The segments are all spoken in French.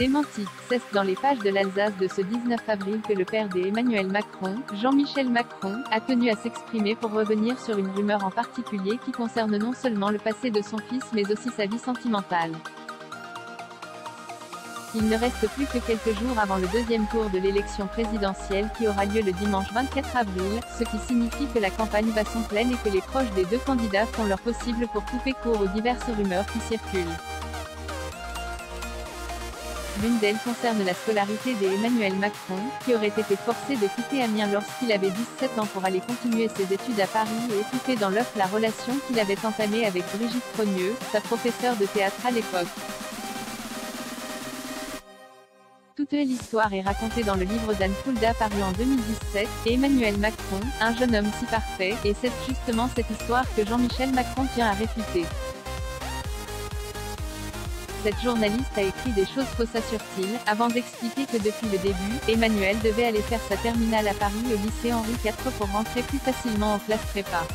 Démenti. C'est dans les pages de l'Alsace de ce 19 avril que le père d'Emmanuel Macron, Jean-Michel Macron, a tenu à s'exprimer pour revenir sur une rumeur en particulier qui concerne non seulement le passé de son fils mais aussi sa vie sentimentale. Il ne reste plus que quelques jours avant le deuxième tour de l'élection présidentielle qui aura lieu le dimanche 24 avril, ce qui signifie que la campagne bat son plein et que les proches des deux candidats font leur possible pour couper court aux diverses rumeurs qui circulent. L'une d'elles concerne la scolarité d'Emmanuel Macron, qui aurait été forcé de quitter Amiens lorsqu'il avait 17 ans pour aller continuer ses études à Paris et étouffer dans l'œuf la relation qu'il avait entamée avec Brigitte Trogneux, sa professeure de théâtre à l'époque. Toute l'histoire est racontée dans le livre d'Anne Fulda paru en 2017, Emmanuel Macron, un jeune homme si parfait, et c'est justement cette histoire que Jean-Michel Macron tient à réfuter. Cette journaliste a écrit des choses fausses assure-t-il, avant d'expliquer que depuis le début, Emmanuel devait aller faire sa terminale à Paris au lycée Henri IV pour rentrer plus facilement en classe prépa.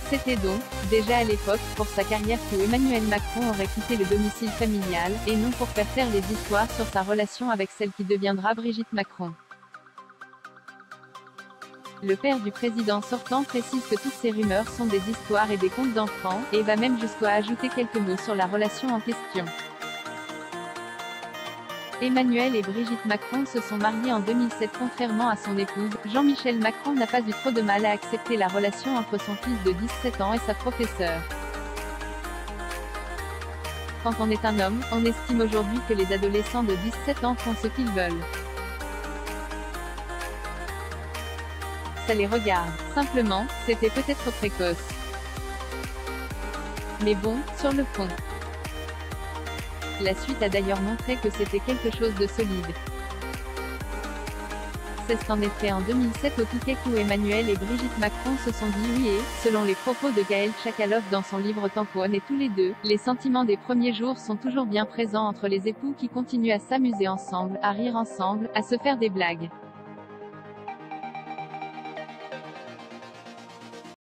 C'était donc, déjà à l'époque, pour sa carrière que Emmanuel Macron aurait quitté le domicile familial, et non pour faire taire les histoires sur sa relation avec celle qui deviendra Brigitte Macron. Le père du président sortant précise que toutes ces rumeurs sont des histoires et des contes d'enfants, et va même jusqu'à ajouter quelques mots sur la relation en question. Emmanuel et Brigitte Macron se sont mariés en 2007. Contrairement à son épouse, Jean-Michel Macron n'a pas eu trop de mal à accepter la relation entre son fils de 17 ans et sa professeure. Quand on est un homme, on estime aujourd'hui que les adolescents de 17 ans font ce qu'ils veulent. Ça les regarde. Simplement, c'était peut-être précoce. Mais bon, sur le fond. La suite a d'ailleurs montré que c'était quelque chose de solide. C'est en effet en 2007 au Touquet où Emmanuel et Brigitte Macron se sont dit oui et, selon les propos de Gaël Tchakaloff dans son livre Tamponne tous les deux, les sentiments des premiers jours sont toujours bien présents entre les époux qui continuent à s'amuser ensemble, à rire ensemble, à se faire des blagues.